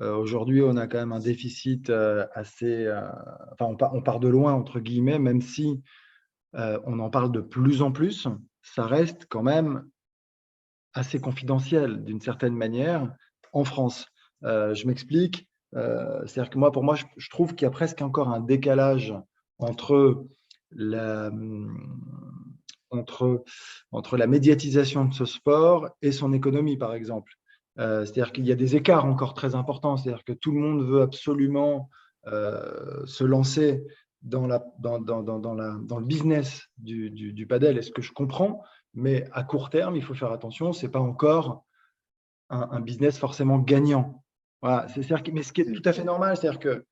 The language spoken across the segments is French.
Aujourd'hui, on a quand même un déficit assez… enfin, on part de loin, entre guillemets, même si on en parle de plus en plus, ça reste quand même assez confidentiel d'une certaine manière en France. Je m'explique, c'est-à-dire que moi, pour moi, je trouve qu'il y a presque encore un décalage entre la, entre, entre la médiatisation de ce sport et son économie, par exemple. C'est-à-dire qu'il y a des écarts encore très importants, c'est-à-dire que tout le monde veut absolument se lancer dans dans le business du padel, et ce que je comprends, mais à court terme, il faut faire attention, ce n'est pas encore un business forcément gagnant. Voilà, c'est-à-dire mais ce qui est tout à fait normal, c'est-à-dire que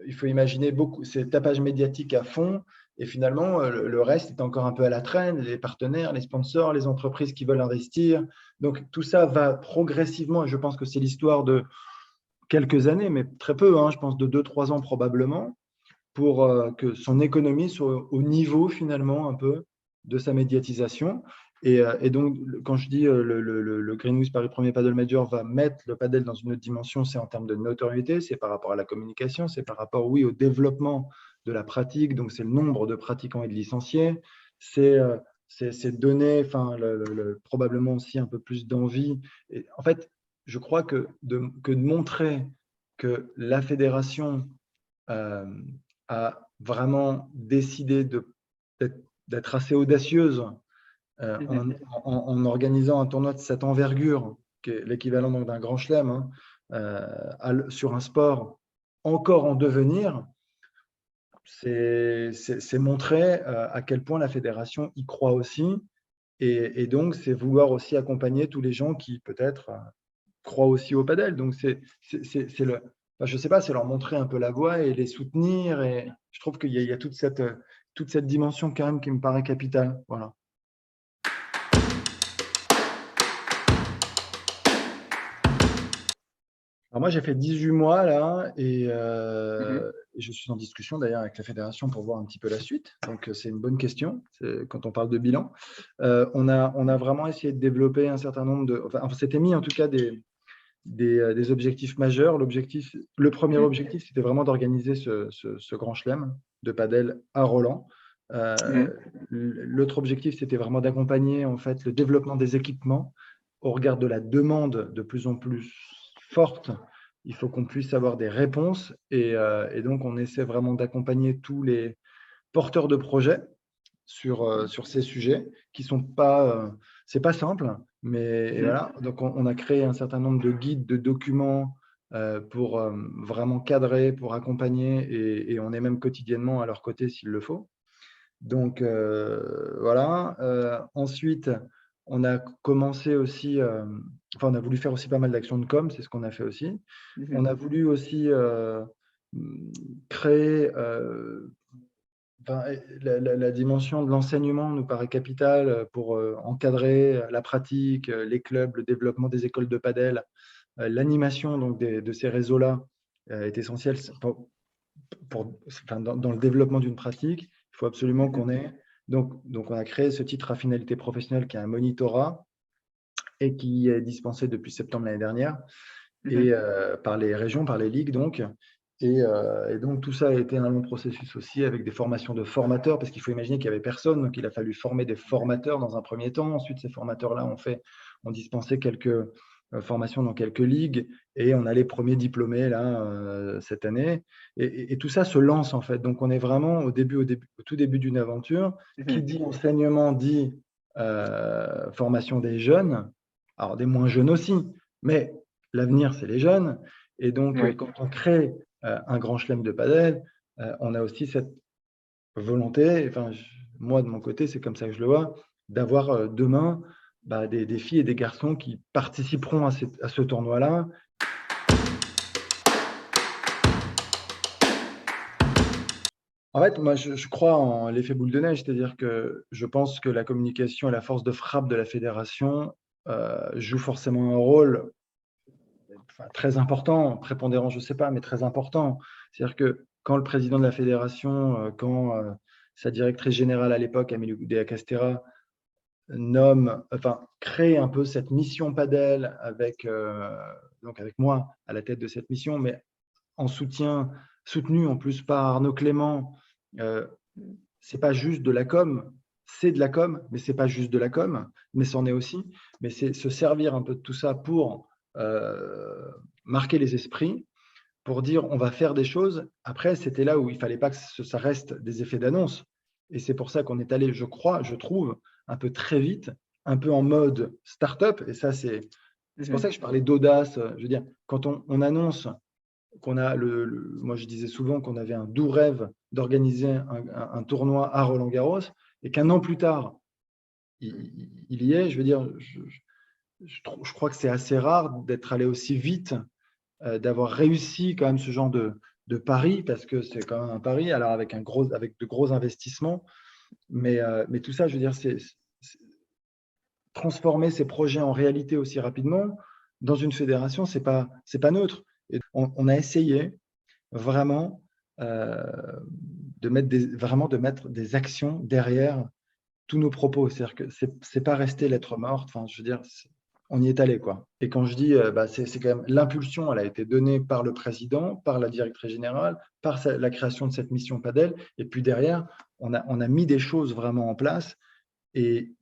il faut imaginer beaucoup, c'est tapage médiatique à fond, et finalement, le reste est encore un peu à la traîne, les partenaires, les sponsors, les entreprises qui veulent investir. Donc, tout ça va progressivement, et je pense que c'est l'histoire de quelques années, mais très peu, hein, je pense de 2-3 ans probablement, pour que son économie soit au niveau finalement un peu de sa médiatisation. Et donc, quand je dis le Greenwich Paris Premier Paddle Major va mettre le paddle dans une autre dimension, c'est en termes de notoriété, c'est par rapport à la communication, c'est par rapport, oui, au développement de la pratique, donc c'est le nombre de pratiquants et de licenciés, c'est donner, enfin, probablement aussi un peu plus d'envie. Et en fait, je crois que de montrer que la fédération euh, a vraiment décidé d'être assez audacieuse en organisant un tournoi de cette envergure, qui est l'équivalent d'un grand chelem, hein, sur un sport encore en devenir, c'est montrer à quel point la fédération y croit aussi. Et donc, c'est vouloir aussi accompagner tous les gens qui peut-être croient aussi au padel. Donc, c'est le, enfin, je sais pas, c'est leur montrer un peu la voie et les soutenir. Et je trouve qu'il y a toute cette dimension quand même qui me paraît capitale. Voilà. Alors moi, j'ai fait 18 mois là, et Mhm. je suis en discussion d'ailleurs avec la fédération pour voir un petit peu la suite. Donc, c'est une bonne question quand on parle de bilan. On a vraiment essayé de développer un certain nombre de… Enfin, on s'était mis en tout cas des objectifs majeurs. Le premier Mhm. objectif, c'était vraiment d'organiser ce grand chelem de padel à Roland. Euh, Mhm. L'autre objectif, c'était vraiment d'accompagner en fait le développement des équipements au regard de la demande de plus en plus forte. Il faut qu'on puisse avoir des réponses, et donc on essaie vraiment d'accompagner tous les porteurs de projets sur ces sujets qui sont pas, c'est pas simple, mais Mhm. voilà. Donc, on a créé un certain nombre de guides, de documents pour vraiment cadrer, pour accompagner, et on est même quotidiennement à leur côté s'il le faut. Donc, voilà. Ensuite, on a commencé aussi, enfin, on a voulu faire aussi pas mal d'actions de com, c'est ce qu'on a fait aussi. On Mhm. a voulu aussi créer enfin, la dimension de l'enseignement nous paraît capitale pour encadrer la pratique, les clubs, le développement des écoles de padel. L'animation donc de ces réseaux-là est essentielle enfin, dans le développement d'une pratique. Il faut absolument Mhm. qu'on ait… Donc, on a créé ce titre à finalité professionnelle qui est un monitorat et qui est dispensé depuis septembre l'année dernière, et Mhm. par les régions, par les ligues donc. Et donc, tout ça a été un long processus aussi avec des formations de formateurs, parce qu'il faut imaginer qu'il n'y avait personne, donc il a fallu former des formateurs dans un premier temps. Ensuite, ces formateurs-là ont dispensé quelques formations dans quelques ligues, et on a les premiers diplômés là cette année. Et tout ça se lance en fait. Donc, on est vraiment au tout début d'une aventure. Qui Mhm. dit enseignement dit formation des jeunes, alors des moins jeunes aussi, mais l'avenir, c'est les jeunes. Et donc, Ouais. quand on crée un grand chelem de padel, on a aussi cette volonté, enfin, moi, de mon côté, c'est comme ça que je le vois, d'avoir demain des filles et des garçons qui participeront à ce tournoi-là. En fait, moi, je crois en l'effet boule de neige, c'est-à-dire que je pense que la communication et la force de frappe de la fédération jouent forcément un rôle, enfin, très important, prépondérant, je ne sais pas, mais très important. C'est-à-dire que quand le président de la fédération, quand sa directrice générale à l'époque, Amélie Oudéa-Castéra, crée un peu cette mission Padel donc avec moi à la tête de cette mission, mais soutenu en plus par Arnaud Clément. C'est pas juste de la com, c'est de la com, mais c'est pas juste de la com, mais c'en est aussi. Mais c'est se servir un peu de tout ça pour marquer les esprits, pour dire on va faire des choses. Après, c'était là où il fallait pas que ça reste des effets d'annonce. Et c'est pour ça qu'on est allé, je trouve, un peu très vite, un peu en mode start-up. Et ça, c'est pour ça que je parlais d'audace. Je veux dire, quand on annonce qu'on a moi je disais souvent qu'on avait un doux rêve d'organiser un tournoi à Roland-Garros et qu'un an plus tard, il y est. Je veux dire, je crois que c'est assez rare d'être allé aussi vite, d'avoir réussi quand même ce genre de pari, parce que c'est quand même un pari, alors avec de gros investissements. Mais tout ça, je veux dire, c'est transformer ces projets en réalité aussi rapidement dans une fédération, c'est pas neutre. Et on a essayé vraiment de mettre des actions derrière tous nos propos. C'est-à-dire que c'est pas resté lettre morte. Enfin, je veux dire, on y est allé, quoi. Et quand je dis, c'est quand même l'impulsion, elle a été donnée par le président, par la directrice générale, par la création de cette mission Padel. Et puis derrière, on a mis des choses vraiment en place et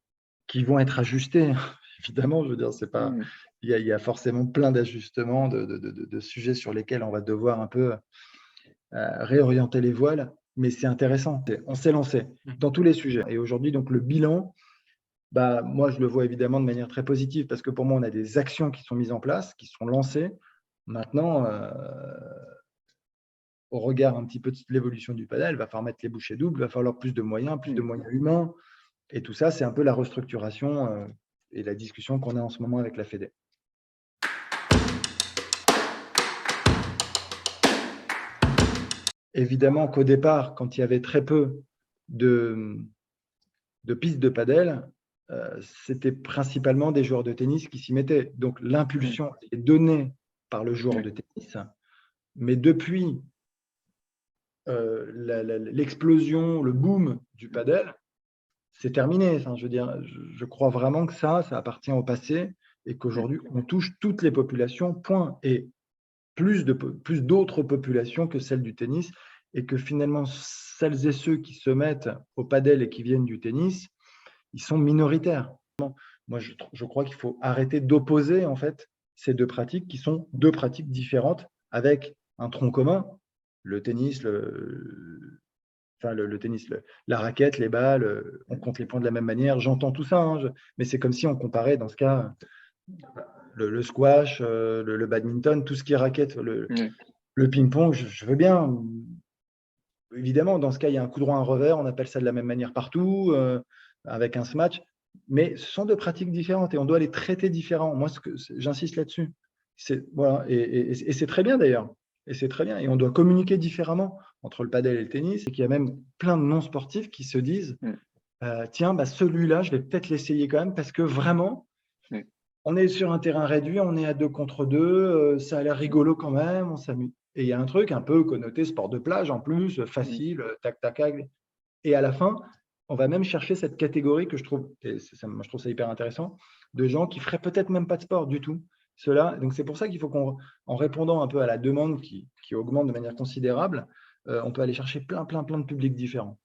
qui vont être ajustées. Évidemment, je veux dire, c'est pas. Il y a forcément plein d'ajustements, de sujets sur lesquels on va devoir un peu réorienter les voiles, mais c'est intéressant. On s'est lancé dans tous les sujets. Et aujourd'hui, donc le bilan, moi, je le vois évidemment de manière très positive, parce que pour moi, on a des actions qui sont mises en place, qui sont lancées. Maintenant, au regard un petit peu de l'évolution du padel, il va falloir mettre les bouchées doubles, il va falloir plus de moyens humains. Et tout ça, c'est un peu la restructuration et la discussion qu'on a en ce moment avec la Fédé. Évidemment qu'au départ, quand il y avait très peu de pistes de padel, c'était principalement des joueurs de tennis qui s'y mettaient. Donc l'impulsion est donnée par le joueur de tennis, mais depuis l'explosion, le boom du padel, c'est terminé. Enfin, je veux dire, je crois vraiment que ça appartient au passé et qu'aujourd'hui, on touche toutes les populations, point. Et plus d'autres populations que celles du tennis, et que finalement, celles et ceux qui se mettent au padel et qui viennent du tennis, ils sont minoritaires. Moi, je crois qu'il faut arrêter d'opposer en fait ces deux pratiques qui sont deux pratiques différentes avec un tronc commun. Le tennis, le tennis, la raquette, les balles, on compte les points de la même manière. J'entends tout ça, hein, mais c'est comme si on comparait dans ce cas le squash, le badminton, tout ce qui est raquette, le ping-pong. Je veux bien. Évidemment, dans ce cas, il y a un coup droit, un revers. On appelle ça de la même manière partout, avec un smash. Mais ce sont deux pratiques différentes et on doit les traiter différemment. Moi, j'insiste là-dessus. Voilà, et c'est très bien d'ailleurs. Et c'est très bien. Et on doit communiquer différemment entre le padel et le tennis. Et qu'il y a même plein de non-sportifs qui se disent tiens, celui-là, je vais peut-être l'essayer quand même parce que vraiment, on est sur un terrain réduit, on est à 2 contre 2, ça a l'air rigolo quand même, on s'amuse. Et il y a un truc un peu connoté sport de plage en plus, facile, tac, tac, tac. Et à la fin, on va même chercher cette catégorie que je trouve, moi je trouve ça hyper intéressant, de gens qui feraient peut-être même pas de sport du tout. Donc c'est pour ça qu'il faut en répondant un peu à la demande qui augmente de manière considérable, on peut aller chercher plein de publics différents.